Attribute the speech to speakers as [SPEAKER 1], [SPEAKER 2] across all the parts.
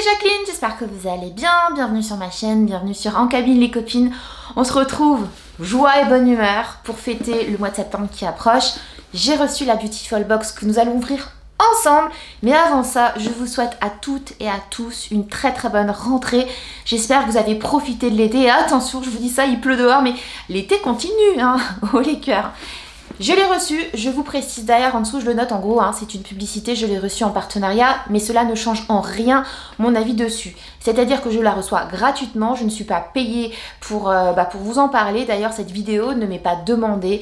[SPEAKER 1] c'est Jacqueline, j'espère que vous allez bien, bienvenue sur ma chaîne, bienvenue sur En Cabine les copines. On se retrouve joie et bonne humeur pour fêter le mois de septembre qui approche. J'ai reçu la Beautiful Box que nous allons ouvrir ensemble, mais avant ça, je vous souhaite à toutes et à tous une très bonne rentrée. J'espère que vous avez profité de l'été et attention, je vous dis ça, il pleut dehors, mais l'été continue, hein, oh les cœurs. Je l'ai reçu, je vous précise d'ailleurs en dessous, je le note en gros, hein, c'est une publicité, je l'ai reçu en partenariat, mais cela ne change en rien mon avis dessus. C'est-à-dire que je la reçois gratuitement, je ne suis pas payée pour vous en parler. D'ailleurs, cette vidéo ne m'est pas demandée.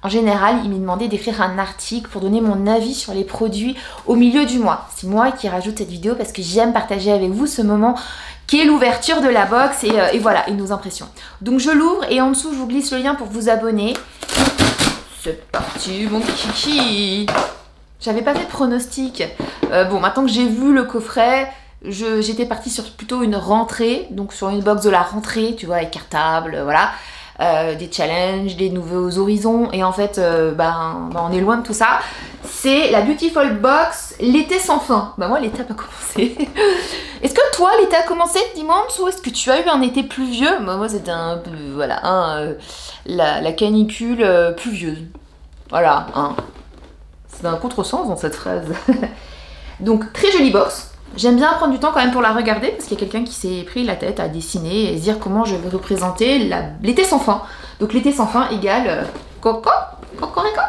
[SPEAKER 1] En général, il m'est demandé d'écrire un article pour donner mon avis sur les produits au milieu du mois. C'est moi qui rajoute cette vidéo parce que j'aime partager avec vous ce moment qui est l'ouverture de la box et voilà, et nos impressions. Donc je l'ouvre et en dessous, je vous glisse le lien pour vous abonner. C'est parti mon kiki. J'avais pas fait de pronostic. Bon, maintenant que j'ai vu le coffret, j'étais partie sur plutôt une rentrée, donc sur une box de la rentrée, tu vois, avec cartable, voilà. Des challenges, des nouveaux horizons, et en fait, on est loin de tout ça. C'est la Beautiful Box, l'été sans fin. Bah moi, l'été a pas commencé. Est-ce que toi, l'été a commencé dimanche, ou est-ce que tu as eu un été pluvieux? Bah, moi, c'était un peu, voilà, la canicule pluvieuse. Voilà, hein. C'est un contresens dans cette phrase. Donc, très jolie box. J'aime bien prendre du temps quand même pour la regarder parce qu'il y a quelqu'un qui s'est pris la tête à dessiner et se dire comment je vais représenter l'été sans fin. Donc l'été sans fin égale Coco, Cocorico.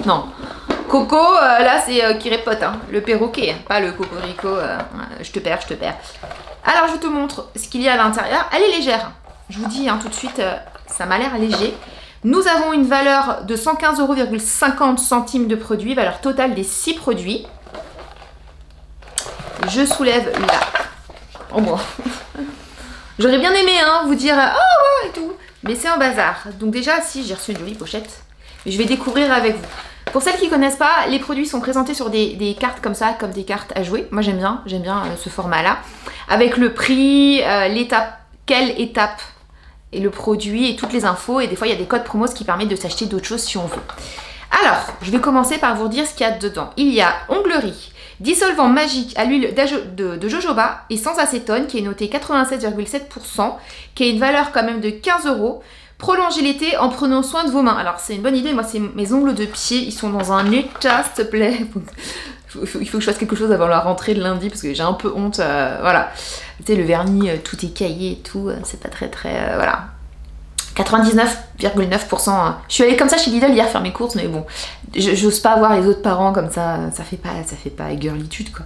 [SPEAKER 1] Non, Coco, là c'est qui répote, hein, le perroquet, hein, pas le Cocorico, je te perds. Alors je te montre ce qu'il y a à l'intérieur. Elle est légère, je vous dis hein, tout de suite, ça m'a l'air léger. Nous avons une valeur de 115,50 € de produit, valeur totale des 6 produits. Je soulève là. Oh bon. J'aurais bien aimé hein, vous dire oh ouais et tout. Mais c'est un bazar. Donc déjà, si j'ai reçu une jolie pochette, je vais découvrir avec vous. Pour celles qui ne connaissent pas, les produits sont présentés sur des cartes comme ça, comme des cartes à jouer. Moi j'aime bien ce format-là. Avec le prix, l'étape, quelle étape et le produit et toutes les infos. Et des fois, il y a des codes promos qui permettent de s'acheter d'autres choses si on veut. Alors, je vais commencer par vous dire ce qu'il y a dedans. Il y a onglerie, dissolvant magique à l'huile de jojoba et sans acétone qui est noté 87,7%, qui a une valeur quand même de 15 €. Prolongez l'été en prenant soin de vos mains. Alors c'est une bonne idée, moi c'est mes ongles de pied, ils sont dans un état s'il te plaît. Il faut que je fasse quelque chose avant la rentrée de lundi parce que j'ai un peu honte, voilà. Tu sais le vernis, tout est caillé et tout, c'est pas très voilà. 99,9%. Je suis allée comme ça chez Lidl hier faire mes courses, mais bon, j'ose pas voir les autres parents comme ça, ça fait pas girlitude quoi.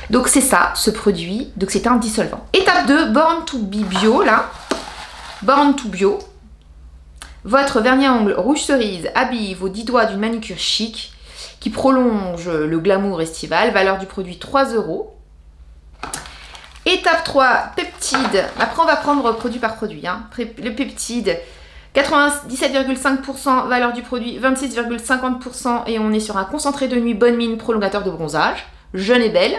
[SPEAKER 1] Donc c'est ça, ce produit, donc c'est un dissolvant. Étape 2, Born to be bio, là. Born to bio. Votre vernis à ongles rouge cerise habille vos 10 doigts d'une manucure chic qui prolonge le glamour estival, valeur du produit 3 €. Étape 3, peptide. Après on va prendre produit par produit, hein. Le peptide. 97,5%, valeur du produit 26,50% et on est sur un concentré de nuit bonne mine prolongateur de bronzage, jeune et belle.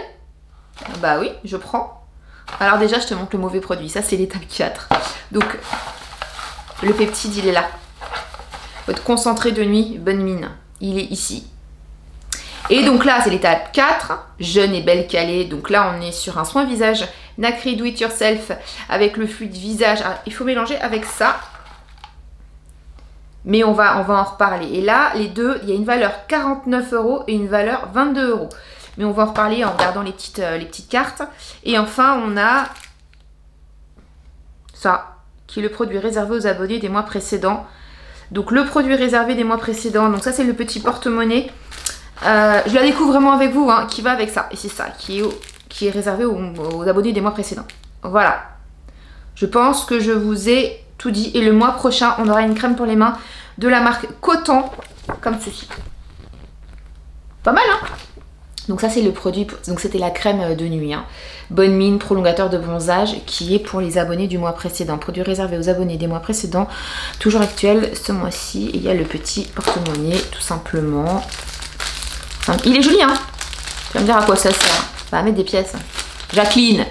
[SPEAKER 1] Bah oui, je prends. Alors déjà, je te montre le mauvais produit, ça c'est l'étape 4. Donc, le peptide, il est là. Votre concentré de nuit bonne mine, il est ici. Et donc là, c'est l'étape 4, jeune et belle calée. Donc là, on est sur un soin visage Nacri Do It Yourself avec le fluide visage. Alors, il faut mélanger avec ça. Mais on va en reparler. Et là, les deux, il y a une valeur 49 € et une valeur 22 €. Mais on va en reparler en regardant les petites cartes. Et enfin, on a ça, qui est le produit réservé aux abonnés des mois précédents. Donc le produit réservé des mois précédents, donc ça c'est le petit porte-monnaie. Je la découvre vraiment avec vous, hein, qui va avec ça. Et c'est ça, qui est réservé aux abonnés des mois précédents. Voilà. Je pense que je vous ai tout dit. Et le mois prochain, on aura une crème pour les mains de la marque Coton, comme ceci. Pas mal, hein? Donc ça, c'est le produit, donc c'était la crème de nuit. Hein. Bonne mine, prolongateur de bronzage, qui est pour les abonnés du mois précédent. Produit réservé aux abonnés des mois précédents, toujours actuel ce mois-ci. Il y a le petit porte-monnaie, tout simplement. Il est joli, hein? Tu vas me dire à quoi ça sert. Bah, mettre des pièces. Jacqueline!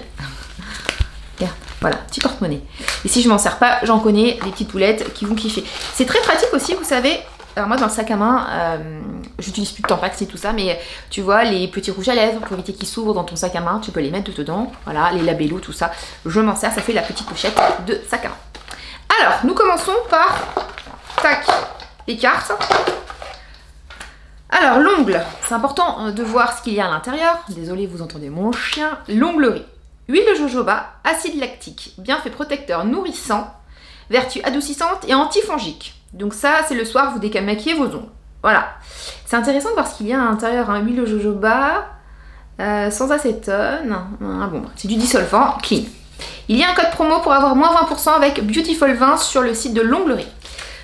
[SPEAKER 1] Regarde, voilà, petit porte-monnaie. Et si je m'en sers pas, j'en connais des petites poulettes qui vont kiffer. C'est très pratique aussi, vous savez. Alors moi, dans le sac à main, j'utilise plus de Tampax et tout ça, mais tu vois, les petits rouges à lèvres pour éviter qu'ils s'ouvrent dans ton sac à main, tu peux les mettre dedans. Voilà, les labellos, tout ça, je m'en sers, ça fait la petite pochette de sac à main. Alors, nous commençons par, tac, les cartes. Alors, l'ongle, c'est important de voir ce qu'il y a à l'intérieur. Désolé, vous entendez mon chien. L'onglerie. Huile de jojoba, acide lactique, bienfait protecteur nourrissant, vertu adoucissante et antifongique. Donc ça, c'est le soir, vous démaquillez vos ongles. Voilà. C'est intéressant de voir ce qu'il y a à l'intérieur. Huile de jojoba, sans acétone. Ah bon, c'est du dissolvant clean. Il y a un code promo pour avoir moins 20% avec Beautiful 20 sur le site de l'onglerie.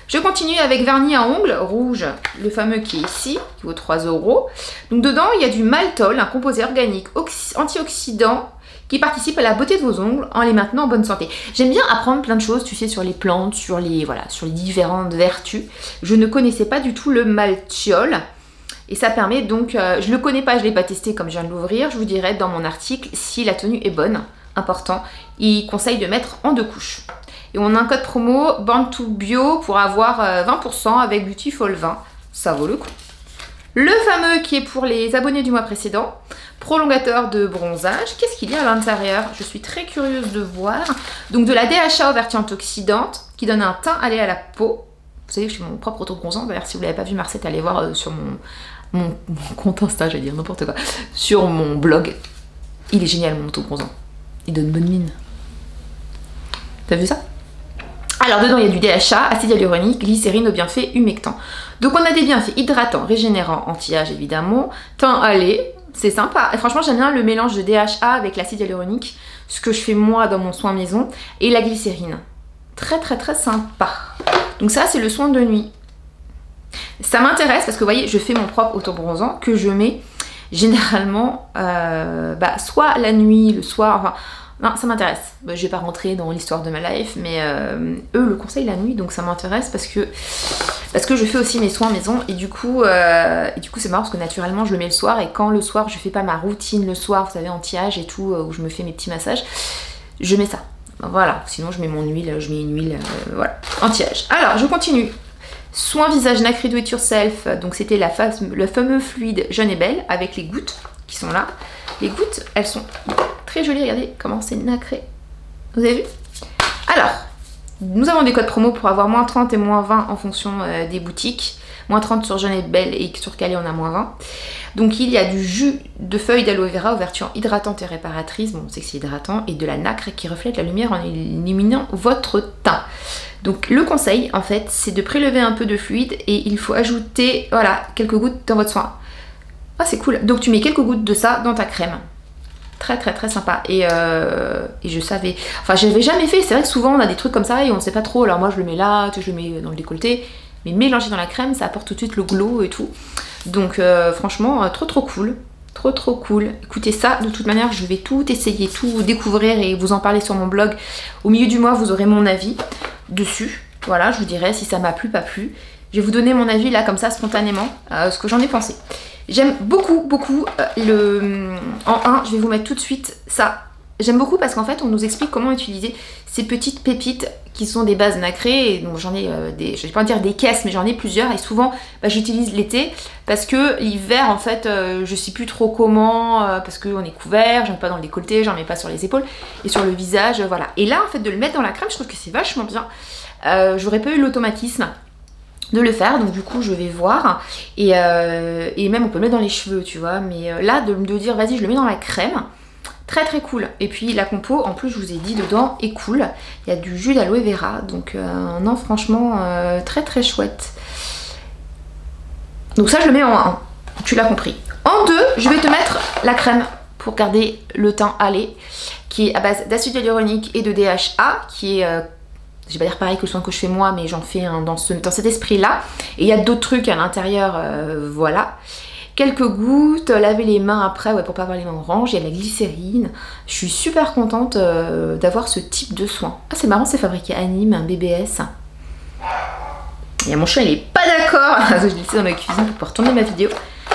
[SPEAKER 1] Je continue avec vernis à ongles rouge, le fameux qui est ici, qui vaut 3 €. Donc dedans, il y a du maltol, un composé organique antioxydant qui participe à la beauté de vos ongles en les maintenant en bonne santé. J'aime bien apprendre plein de choses, tu sais, sur les plantes, sur les différentes vertus. Je ne connaissais pas du tout le maltol. Et ça permet donc, je le connais pas, je l'ai pas testé comme je viens de l'ouvrir. Je vous dirai dans mon article si la tenue est bonne. Important, il conseille de mettre en 2 couches. Et on a un code promo Born to Bio pour avoir 20% avec Beautiful 20. Ça vaut le coup. Le fameux qui est pour les abonnés du mois précédent, prolongateur de bronzage. Qu'est-ce qu'il y a à l'intérieur? Je suis très curieuse de voir. Donc de la DHA aux vertus antioxydantes qui donne un teint allé à la peau. Vous savez que je fais mon propre auto-bronzant. D'ailleurs, si vous ne l'avez pas vu, Marcette, allez voir sur mon compte Insta, j'allais dire n'importe quoi. Sur mon blog. Il est génial, mon auto-bronzant. Il donne bonne mine. T'as vu ça? Alors dedans il y a du DHA, acide hyaluronique, glycérine aux bienfaits humectants. Donc on a des bienfaits hydratants, régénérants, anti-âge évidemment, teint allé, c'est sympa. Et franchement j'aime bien le mélange de DHA avec l'acide hyaluronique, ce que je fais moi dans mon soin maison, et la glycérine. Très très très sympa. Donc ça c'est le soin de nuit. Ça m'intéresse parce que vous voyez je fais mon propre auto-bronzant que je mets généralement soit la nuit, le soir, enfin non ça m'intéresse. Je vais pas rentrer dans l'histoire de ma life mais eux le conseillent la nuit donc ça m'intéresse parce que je fais aussi mes soins maison et du coup c'est marrant parce que naturellement je le mets le soir et quand le soir je fais pas ma routine le soir vous savez anti-âge et tout où je me fais mes petits massages je mets ça. Voilà, sinon je mets mon huile, je mets une huile voilà, anti-âge. Alors je continue. Soin visage nacré do it yourself, donc c'était le fameux fluide Jeune et Belle avec les gouttes qui sont là. Les gouttes, elles sont très jolies, regardez comment c'est nacré. Vous avez vu? Alors, nous avons des codes promo pour avoir moins 30 et moins 20 en fonction des boutiques. Moins 30 sur Jeune et Belle et sur Calais on a moins 20. Donc il y a du jus de feuilles d'aloe vera aux vertus hydratantes et réparatrices, bon on sait que c'est hydratant, et de la nacre qui reflète la lumière en éliminant votre teint. Donc le conseil en fait c'est de prélever un peu de fluide et il faut ajouter voilà quelques gouttes dans votre soin. Ah c'est cool, donc tu mets quelques gouttes de ça dans ta crème. Très très très sympa et je savais, enfin j'avais jamais fait, c'est vrai que souvent on a des trucs comme ça et on sait pas trop, alors moi je le mets là, je le mets dans le décolleté, mais mélanger dans la crème ça apporte tout de suite le glow et tout. Donc franchement trop cool, trop cool. Écoutez ça, de toute manière je vais tout essayer, tout découvrir et vous en parler sur mon blog. Au milieu du mois vous aurez mon avis dessus, voilà je vous dirai si ça m'a plu, pas plu. Je vais vous donner mon avis là comme ça spontanément, ce que j'en ai pensé. J'aime beaucoup en 1, je vais vous mettre tout de suite ça. J'aime beaucoup parce qu'en fait on nous explique comment utiliser ces petites pépites qui sont des bases nacrées et donc j'en ai je vais pas dire des caisses mais j'en ai plusieurs et souvent j'utilise l'été parce que l'hiver en fait je sais plus trop comment parce qu'on est couvert, j'en mets pas dans le décolleté, j'en mets pas sur les épaules et sur le visage voilà. Et là en fait de le mettre dans la crème je trouve que c'est vachement bien. J'aurais pas eu l'automatisme de le faire donc du coup je vais voir et même on peut le mettre dans les cheveux tu vois mais là de dire vas-y je le mets dans la crème. Très cool. Et puis la compo, en plus je vous ai dit dedans, est cool. Il y a du jus d'aloe vera. Donc non franchement très chouette. Donc ça je le mets en 1. Tu l'as compris. En 2, je vais te mettre la crème pour garder le teint allé. Qui est à base d'acide hyaluronique et de DHA. Qui est, je vais pas dire pareil que le soin que je fais moi, mais j'en fais un dans cet esprit là. Et il y a d'autres trucs à l'intérieur, voilà. Quelques gouttes, laver les mains après ouais, pour pas avoir les mains oranges, il y a la glycérine. Je suis super contente d'avoir ce type de soin. Ah c'est marrant, c'est fabriqué à Nîmes, un BBS. Et mon chien il est pas d'accord, je l'ai laissé dans ma cuisine pour pouvoir tourner ma vidéo.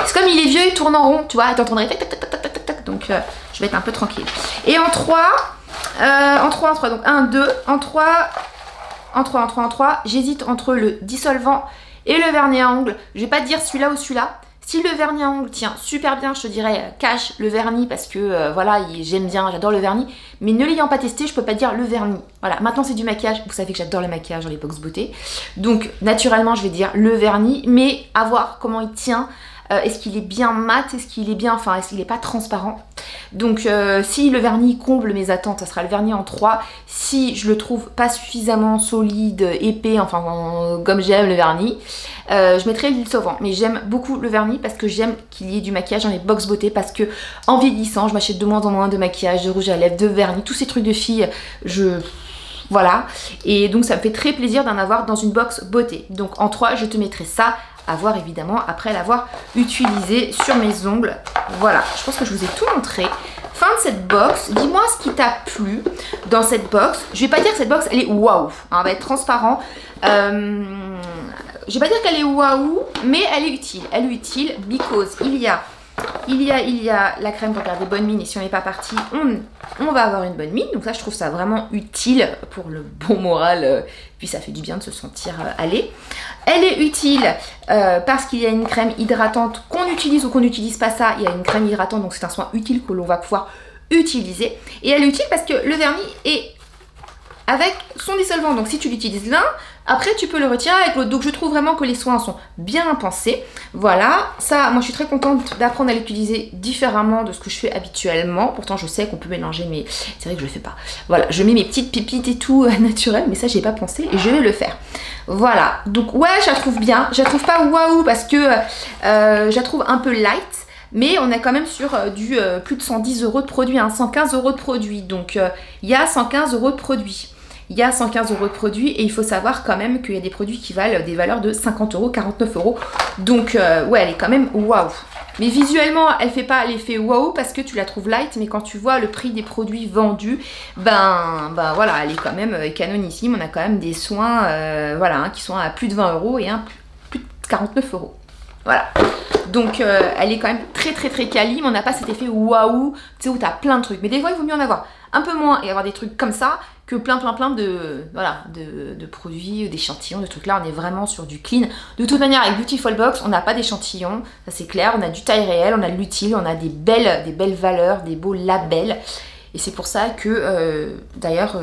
[SPEAKER 1] C'est comme il est vieux, il tourne en rond, tu vois, t'entendrais tac tac tac tac tac tac. Donc je vais être un peu tranquille. Et en 3, donc 1, 2, en 3, j'hésite entre le dissolvant et le vernis à ongles. Je vais pas te dire celui-là ou celui-là. Si le vernis à ongles tient super bien, je te dirais cache le vernis parce que voilà, j'aime bien, j'adore le vernis. Mais ne l'ayant pas testé, je peux pas dire le vernis. Voilà, maintenant c'est du maquillage. Vous savez que j'adore le maquillage dans les box beauté. Donc naturellement, je vais dire le vernis, mais à voir comment il tient. Est-ce qu'il est bien mat? Est-ce qu'il est bien, enfin, est-ce qu'il n'est pas transparent? Donc si le vernis comble mes attentes, ça sera le vernis en 3. Si je le trouve pas suffisamment solide, épais, enfin comme j'aime le vernis, je mettrai l'huile sauvant. Mais j'aime beaucoup le vernis parce que j'aime qu'il y ait du maquillage dans les box beauté, parce que en vieillissant, je m'achète de moins en moins de maquillage, de rouge à lèvres, de vernis, tous ces trucs de filles, voilà. Et donc ça me fait très plaisir d'en avoir dans une box beauté. Donc en 3, je te mettrai ça. À voir évidemment après l'avoir utilisé sur mes ongles. Voilà, je pense que je vous ai tout montré. Fin de cette box. Dis-moi ce qui t'a plu dans cette box. Je vais pas dire que cette box elle est waouh, hein, elle va être transparent. Je vais pas dire qu'elle est waouh, mais elle est utile. Elle est utile because il y a la crème pour garder bonne mine, et si on n'est pas parti, on va avoir une bonne mine. Donc ça, je trouve ça vraiment utile pour le bon moral, puis ça fait du bien de se sentir aller. Elle est utile parce qu'il y a une crème hydratante qu'on utilise ou qu'on n'utilise pas ça. Il y a une crème hydratante, donc c'est un soin utile que l'on va pouvoir utiliser. Et elle est utile parce que le vernis est avec son dissolvant. Donc si tu l'utilises l'un, après tu peux le retirer avec l'autre. Donc je trouve vraiment que les soins sont bien pensés. Voilà, ça, moi je suis très contente d'apprendre à l'utiliser différemment de ce que je fais habituellement. Pourtant je sais qu'on peut mélanger, mais c'est vrai que je le fais pas. Voilà, je mets mes petites pépites et tout naturelles, mais ça j'ai pas pensé et je vais le faire. Voilà, donc ouais, je la trouve bien. Je la trouve pas waouh parce que je la trouve un peu light. Mais on est quand même sur du plus de 110 € de produit, hein, 115 € de produit. Donc il y a 115 € de produit. Il y a 115 € de produits et il faut savoir quand même qu'il y a des produits qui valent des valeurs de 50 €, 49 €. Donc ouais, elle est quand même waouh. Mais visuellement, elle fait pas l'effet waouh parce que tu la trouves light, mais quand tu vois le prix des produits vendus, ben voilà, elle est quand même canonissime. On a quand même des soins voilà, hein, qui sont à plus de 20 € et un plus de 49 €. Voilà. Donc elle est quand même très quali, mais on n'a pas cet effet waouh, tu sais, où tu as plein de trucs. Mais des fois, il vaut mieux en avoir un peu moins et avoir des trucs comme ça que plein de, voilà, de produits, d'échantillons, de trucs là. On est vraiment sur du clean. De toute manière, avec Beautiful Box, on n'a pas d'échantillons, ça c'est clair. On a du taille réelle, on a de l'utile, on a des belles valeurs, des beaux labels. Et c'est pour ça que, d'ailleurs,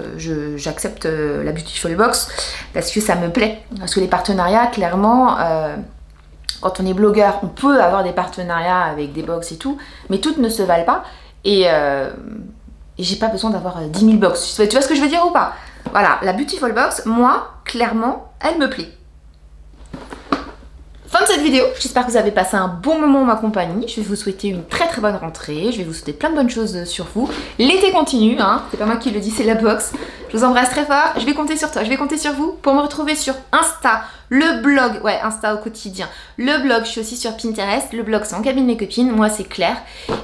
[SPEAKER 1] j'accepte la Beautiful Box parce que ça me plaît. Parce que les partenariats, clairement... quand on est blogueur, on peut avoir des partenariats avec des box et tout, mais toutes ne se valent pas. Et j'ai pas besoin d'avoir 10 000 box. Tu vois ce que je veux dire ou pas? Voilà, la Beautiful Box, moi, clairement, elle me plaît. Fin de cette vidéo, j'espère que vous avez passé un bon moment en ma compagnie. Je vais vous souhaiter une très bonne rentrée. Je vais vous souhaiter plein de bonnes choses sur vous. L'été continue, hein, c'est pas moi qui le dis, c'est la box. Je vous embrasse très fort. Je vais compter sur toi, je vais compter sur vous pour me retrouver sur Insta, le blog, ouais, Insta au quotidien. Le blog, je suis aussi sur Pinterest. Le blog, c'est En Cabine Mes Copines. Moi, c'est Claire.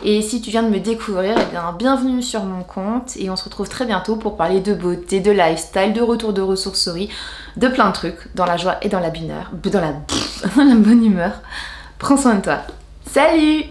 [SPEAKER 1] Et si tu viens de me découvrir, eh bien, bienvenue sur mon compte. Et on se retrouve très bientôt pour parler de beauté, de lifestyle, de retour de ressourcerie, de plein de trucs, dans la joie et dans la bonne humeur. Prends soin de toi. Salut!